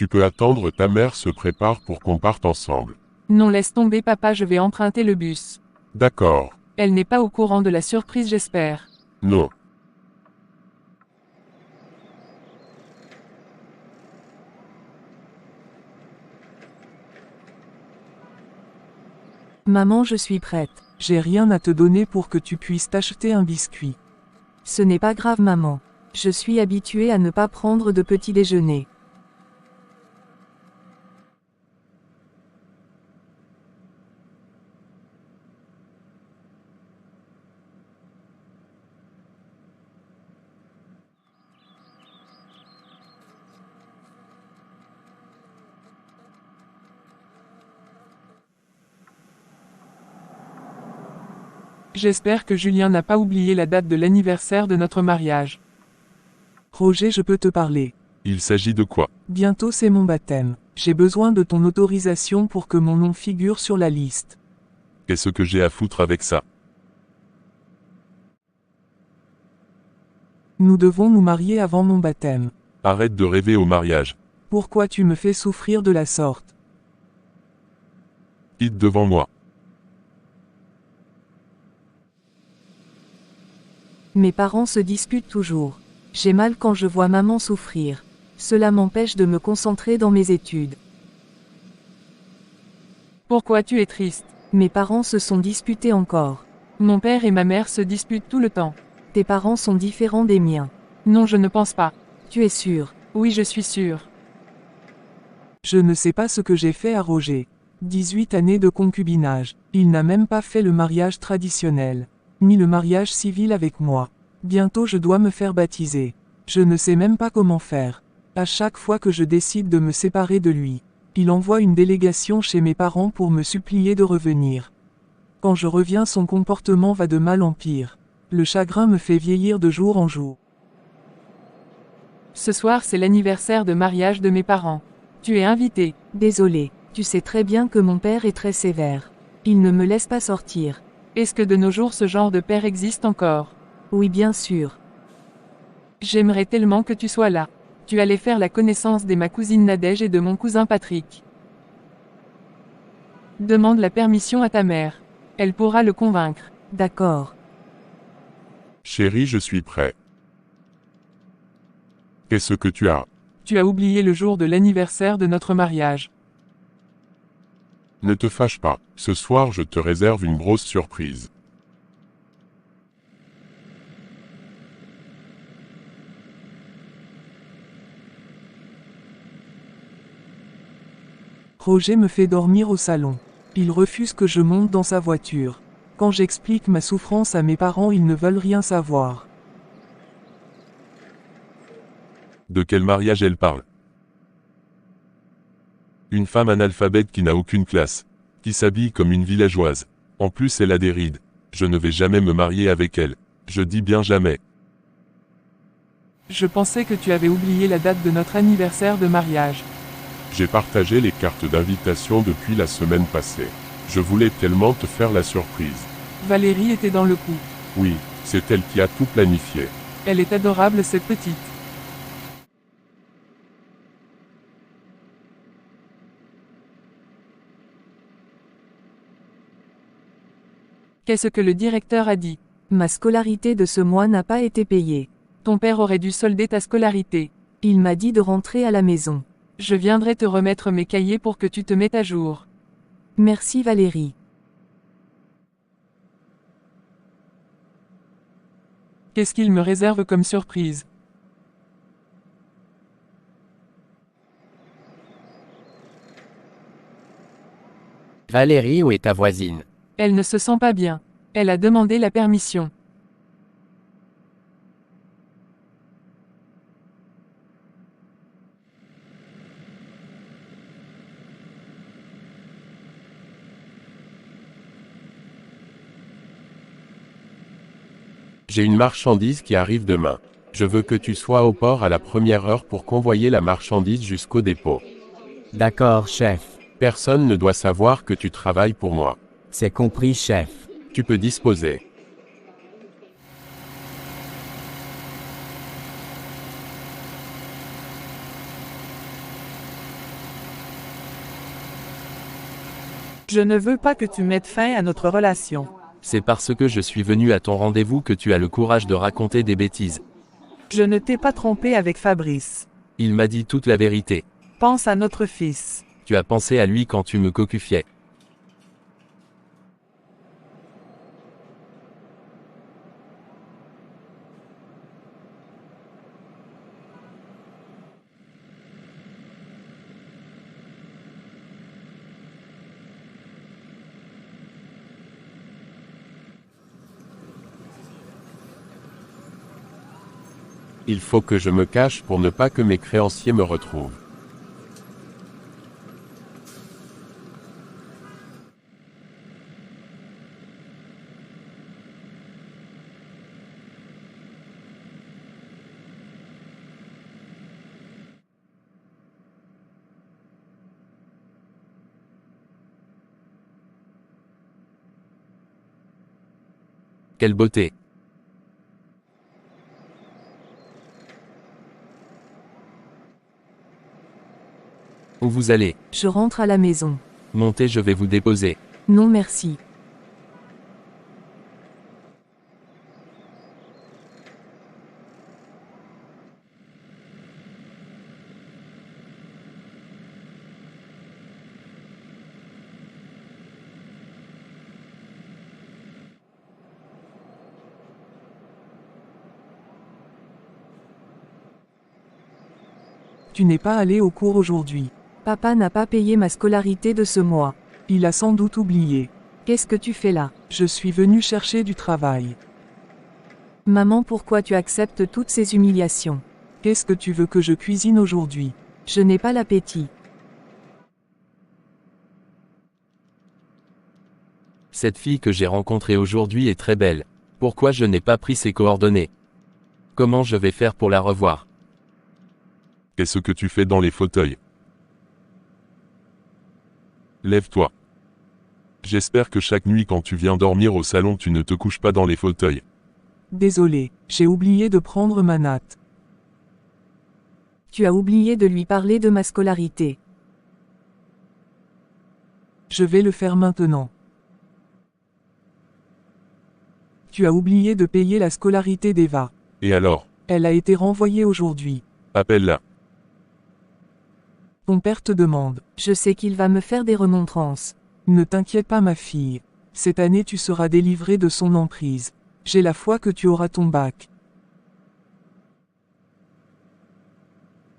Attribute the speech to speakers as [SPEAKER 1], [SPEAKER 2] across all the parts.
[SPEAKER 1] Tu peux attendre, ta mère se prépare pour qu'on parte ensemble.
[SPEAKER 2] Non, laisse tomber papa, je vais emprunter le bus.
[SPEAKER 1] D'accord.
[SPEAKER 2] Elle n'est pas au courant de la surprise, j'espère.
[SPEAKER 1] Non.
[SPEAKER 3] Maman, je suis prête. J'ai rien à te donner pour que tu puisses t'acheter un biscuit. Ce n'est pas grave, maman. Je suis habituée à ne pas prendre de petit déjeuner.
[SPEAKER 2] J'espère que Julien n'a pas oublié la date de l'anniversaire de notre mariage.
[SPEAKER 3] Roger, je peux te parler.
[SPEAKER 1] Il s'agit de quoi?
[SPEAKER 3] Bientôt c'est mon baptême. J'ai besoin de ton autorisation pour que mon nom figure sur la liste.
[SPEAKER 1] Qu'est-ce que j'ai à foutre avec ça?
[SPEAKER 3] Nous devons nous marier avant mon baptême.
[SPEAKER 1] Arrête de rêver au mariage.
[SPEAKER 3] Pourquoi tu me fais souffrir de la sorte?
[SPEAKER 1] Quitte devant moi.
[SPEAKER 3] Mes parents se disputent toujours. J'ai mal quand je vois maman souffrir. Cela m'empêche de me concentrer dans mes études.
[SPEAKER 2] Pourquoi tu es triste?
[SPEAKER 3] Mes parents se sont disputés encore.
[SPEAKER 2] Mon père et ma mère se disputent tout le temps.
[SPEAKER 3] Tes parents sont différents des miens.
[SPEAKER 2] Non, je ne pense pas.
[SPEAKER 3] Tu es sûr?
[SPEAKER 2] Oui, je suis sûre.
[SPEAKER 3] Je ne sais pas ce que j'ai fait à Roger. 18 années de concubinage. Il n'a même pas fait le mariage traditionnel. Ni le mariage civil avec moi. Bientôt je dois me faire baptiser. Je ne sais même pas comment faire. À chaque fois que je décide de me séparer de lui, il envoie une délégation chez mes parents pour me supplier de revenir. Quand je reviens, son comportement va de mal en pire. Le chagrin me fait vieillir de jour en jour.
[SPEAKER 2] Ce soir, c'est l'anniversaire de mariage de mes parents. Tu es invité.
[SPEAKER 3] Désolé, tu sais très bien que mon père est très sévère. Il ne me laisse pas sortir.
[SPEAKER 2] Est-ce que de nos jours ce genre de père existe encore?
[SPEAKER 3] Oui, bien sûr.
[SPEAKER 2] J'aimerais tellement que tu sois là. Tu allais faire la connaissance de ma cousine Nadège et de mon cousin Patrick. Demande la permission à ta mère. Elle pourra le convaincre.
[SPEAKER 3] D'accord.
[SPEAKER 1] Chérie, je suis prêt. Qu'est-ce que tu as?
[SPEAKER 2] Tu as oublié le jour de l'anniversaire de notre mariage.
[SPEAKER 1] Ne te fâche pas, ce soir je te réserve une grosse surprise.
[SPEAKER 3] Roger me fait dormir au salon. Il refuse que je monte dans sa voiture. Quand j'explique ma souffrance à mes parents, ils ne veulent rien savoir.
[SPEAKER 1] De quel mariage elle parle? Une femme analphabète qui n'a aucune classe, qui s'habille comme une villageoise. En plus elle a des rides. Je ne vais jamais me marier avec elle. Je dis bien jamais.
[SPEAKER 2] Je pensais que tu avais oublié la date de notre anniversaire de mariage.
[SPEAKER 1] J'ai partagé les cartes d'invitation depuis la semaine passée. Je voulais tellement te faire la surprise.
[SPEAKER 2] Valérie était dans le coup.
[SPEAKER 1] Oui, c'est elle qui a tout planifié.
[SPEAKER 2] Elle est adorable, cette petite. Qu'est-ce que le directeur a dit?
[SPEAKER 3] Ma scolarité de ce mois n'a pas été payée.
[SPEAKER 2] Ton père aurait dû solder ta scolarité.
[SPEAKER 3] Il m'a dit de rentrer à la maison.
[SPEAKER 2] Je viendrai te remettre mes cahiers pour que tu te mettes à jour.
[SPEAKER 3] Merci Valérie.
[SPEAKER 2] Qu'est-ce qu'il me réserve comme surprise?
[SPEAKER 4] Valérie, où est ta voisine?
[SPEAKER 2] Elle ne se sent pas bien. Elle a demandé la permission.
[SPEAKER 4] J'ai une marchandise qui arrive demain. Je veux que tu sois au port à la première heure pour convoyer la marchandise jusqu'au dépôt.
[SPEAKER 5] D'accord, chef.
[SPEAKER 4] Personne ne doit savoir que tu travailles pour moi.
[SPEAKER 5] C'est compris, chef.
[SPEAKER 4] Tu peux disposer.
[SPEAKER 6] Je ne veux pas que tu mettes fin à notre relation.
[SPEAKER 7] C'est parce que je suis venu à ton rendez-vous que tu as le courage de raconter des bêtises.
[SPEAKER 6] Je ne t'ai pas trompé avec Fabrice.
[SPEAKER 7] Il m'a dit toute la vérité.
[SPEAKER 6] Pense à notre fils.
[SPEAKER 7] Tu as pensé à lui quand tu me cocufiais.
[SPEAKER 4] Il faut que je me cache pour ne pas que mes créanciers me retrouvent.
[SPEAKER 7] Quelle beauté! Où vous allez?
[SPEAKER 8] Je rentre à la maison.
[SPEAKER 7] Montez, je vais vous déposer.
[SPEAKER 8] Non merci.
[SPEAKER 3] Tu n'es pas allé au cours aujourd'hui.
[SPEAKER 8] Papa n'a pas payé ma scolarité de ce mois.
[SPEAKER 3] Il a sans doute oublié.
[SPEAKER 8] Qu'est-ce que tu fais là?
[SPEAKER 3] Je suis venu chercher du travail.
[SPEAKER 8] Maman, pourquoi tu acceptes toutes ces humiliations?
[SPEAKER 3] Qu'est-ce que tu veux que je cuisine aujourd'hui?
[SPEAKER 8] Je n'ai pas l'appétit.
[SPEAKER 7] Cette fille que j'ai rencontrée aujourd'hui est très belle. Pourquoi je n'ai pas pris ses coordonnées? Comment je vais faire pour la revoir?
[SPEAKER 1] Qu'est-ce que tu fais dans les fauteuils? Lève-toi. J'espère que chaque nuit quand tu viens dormir au salon tu ne te couches pas dans les fauteuils.
[SPEAKER 3] Désolé, j'ai oublié de prendre ma natte.
[SPEAKER 8] Tu as oublié de lui parler de ma scolarité.
[SPEAKER 3] Je vais le faire maintenant. Tu as oublié de payer la scolarité d'Eva.
[SPEAKER 1] Et alors?
[SPEAKER 3] Elle a été renvoyée aujourd'hui.
[SPEAKER 1] Appelle-la.
[SPEAKER 3] Ton père te demande.
[SPEAKER 8] Je sais qu'il va me faire des remontrances.
[SPEAKER 3] Ne t'inquiète pas ma fille. Cette année tu seras délivrée de son emprise. J'ai la foi que tu auras ton bac.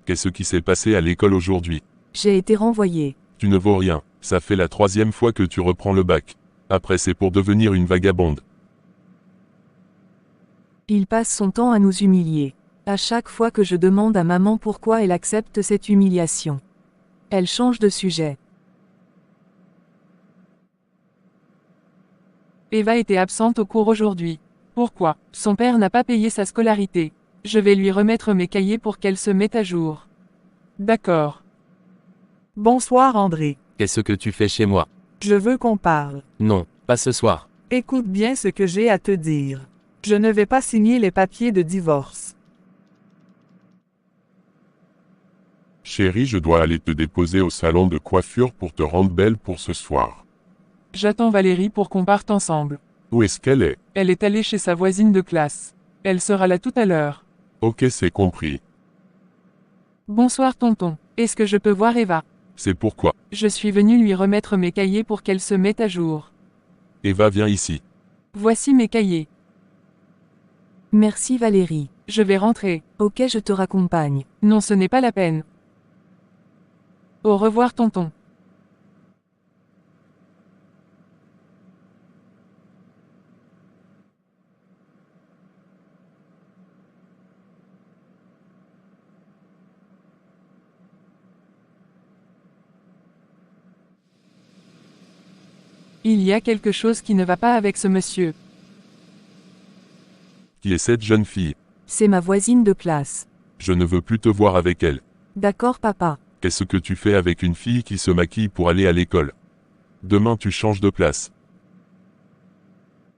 [SPEAKER 1] Qu'est-ce qui s'est passé à l'école aujourd'hui?
[SPEAKER 8] J'ai été renvoyée.
[SPEAKER 1] Tu ne vaux rien, ça fait la 3e fois que tu reprends le bac. Après c'est pour devenir une vagabonde.
[SPEAKER 8] Il passe son temps à nous humilier. À chaque fois que je demande à maman pourquoi elle accepte cette humiliation, elle change de sujet.
[SPEAKER 2] Eva était absente au cours aujourd'hui. Pourquoi? Son père n'a pas payé sa scolarité. Je vais lui remettre mes cahiers pour qu'elle se mette à jour. D'accord.
[SPEAKER 6] Bonsoir André.
[SPEAKER 7] Qu'est-ce que tu fais chez moi?
[SPEAKER 6] Je veux qu'on parle.
[SPEAKER 7] Non, pas ce soir.
[SPEAKER 6] Écoute bien ce que j'ai à te dire. Je ne vais pas signer les papiers de divorce.
[SPEAKER 1] Chérie, je dois aller te déposer au salon de coiffure pour te rendre belle pour ce soir.
[SPEAKER 2] J'attends Valérie pour qu'on parte ensemble.
[SPEAKER 1] Où est-ce qu'elle est?
[SPEAKER 2] Elle est allée chez sa voisine de classe. Elle sera là tout à l'heure.
[SPEAKER 1] Ok, c'est compris.
[SPEAKER 2] Bonsoir tonton. Est-ce que je peux voir Eva?
[SPEAKER 1] C'est pourquoi.
[SPEAKER 2] Je suis venu lui remettre mes cahiers pour qu'elle se mette à jour.
[SPEAKER 1] Eva, viens ici.
[SPEAKER 2] Voici mes cahiers.
[SPEAKER 8] Merci Valérie.
[SPEAKER 2] Je vais rentrer.
[SPEAKER 8] Ok, je te raccompagne.
[SPEAKER 2] Non, ce n'est pas la peine. Au revoir tonton. Il y a quelque chose qui ne va pas avec ce monsieur.
[SPEAKER 1] Qui est cette jeune fille?
[SPEAKER 8] C'est ma voisine de classe.
[SPEAKER 1] Je ne veux plus te voir avec elle.
[SPEAKER 8] D'accord papa.
[SPEAKER 1] Qu'est-ce que tu fais avec une fille qui se maquille pour aller à l'école? Demain tu changes de place.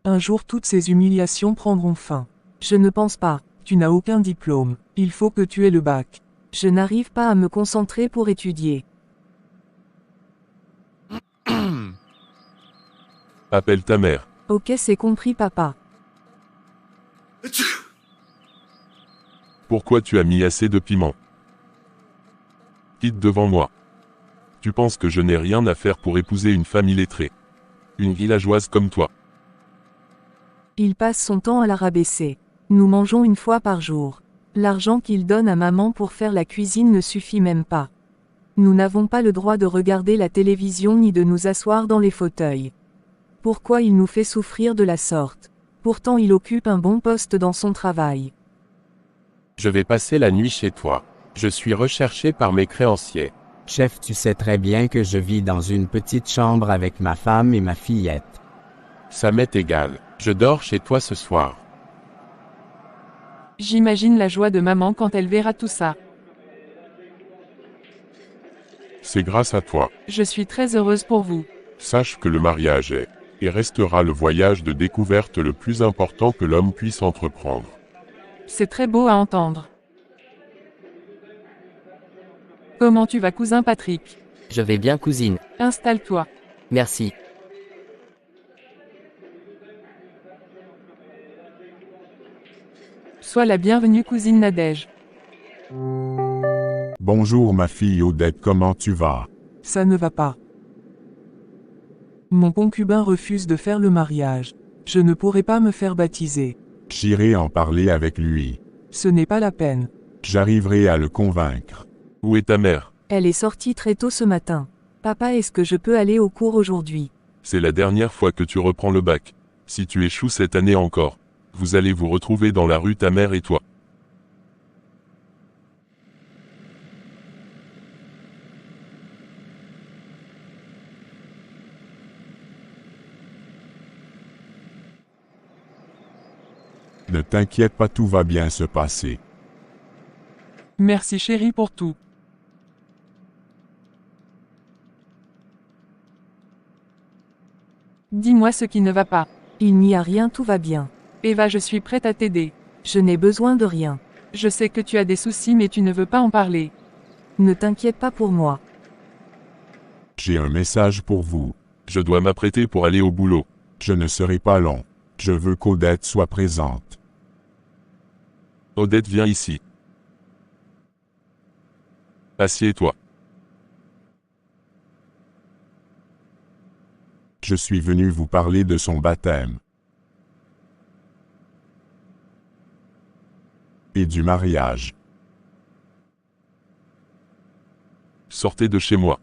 [SPEAKER 3] Un jour toutes ces humiliations prendront fin.
[SPEAKER 8] Je ne pense pas.
[SPEAKER 3] Tu n'as aucun diplôme. Il faut que tu aies le bac.
[SPEAKER 8] Je n'arrive pas à me concentrer pour étudier.
[SPEAKER 1] Appelle ta mère.
[SPEAKER 8] Ok, c'est compris, papa.
[SPEAKER 1] Pourquoi tu as mis assez de piment? Quitte devant moi. Tu penses que je n'ai rien à faire pour épouser une femme illettrée? Une villageoise comme toi.
[SPEAKER 8] Il passe son temps à la rabaisser. Nous mangeons une fois par jour. L'argent qu'il donne à maman pour faire la cuisine ne suffit même pas. Nous n'avons pas le droit de regarder la télévision ni de nous asseoir dans les fauteuils. Pourquoi il nous fait souffrir de la sorte? Pourtant il occupe un bon poste dans son travail.
[SPEAKER 4] Je vais passer la nuit chez toi. Je suis recherché par mes créanciers.
[SPEAKER 5] Chef, tu sais très bien que je vis dans une petite chambre avec ma femme et ma fillette.
[SPEAKER 4] Ça m'est égal. Je dors chez toi ce soir.
[SPEAKER 2] J'imagine la joie de maman quand elle verra tout ça.
[SPEAKER 1] C'est grâce à toi.
[SPEAKER 2] Je suis très heureuse pour vous.
[SPEAKER 1] Sache que le mariage est, et restera le voyage de découverte le plus important que l'homme puisse entreprendre.
[SPEAKER 2] C'est très beau à entendre. Comment tu vas, cousin Patrick?
[SPEAKER 9] Je vais bien, cousine.
[SPEAKER 2] Installe-toi.
[SPEAKER 9] Merci.
[SPEAKER 2] Sois la bienvenue, cousine Nadège.
[SPEAKER 10] Bonjour ma fille Odette, comment tu vas?
[SPEAKER 3] Ça ne va pas. Mon concubin refuse de faire le mariage. Je ne pourrai pas me faire baptiser.
[SPEAKER 10] J'irai en parler avec lui.
[SPEAKER 3] Ce n'est pas la peine.
[SPEAKER 10] J'arriverai à le convaincre.
[SPEAKER 1] Où est ta mère?
[SPEAKER 8] Elle est sortie très tôt ce matin. Papa, est-ce que je peux aller au cours aujourd'hui?
[SPEAKER 1] C'est la dernière fois que tu reprends le bac. Si tu échoues cette année encore, vous allez vous retrouver dans la rue, ta mère et toi.
[SPEAKER 10] Ne t'inquiète pas, tout va bien se passer.
[SPEAKER 2] Merci chérie pour tout. Dis-moi ce qui ne va pas.
[SPEAKER 8] Il n'y a rien, tout va bien.
[SPEAKER 2] Eva, je suis prête à t'aider.
[SPEAKER 8] Je n'ai besoin de rien.
[SPEAKER 2] Je sais que tu as des soucis mais tu ne veux pas en parler.
[SPEAKER 8] Ne t'inquiète pas pour moi.
[SPEAKER 10] J'ai un message pour vous.
[SPEAKER 1] Je dois m'apprêter pour aller au boulot.
[SPEAKER 10] Je ne serai pas long. Je veux qu'Odette soit présente.
[SPEAKER 1] Odette, viens ici. Assieds-toi.
[SPEAKER 10] Je suis venu vous parler de son baptême. Et du mariage.
[SPEAKER 1] Sortez de chez moi.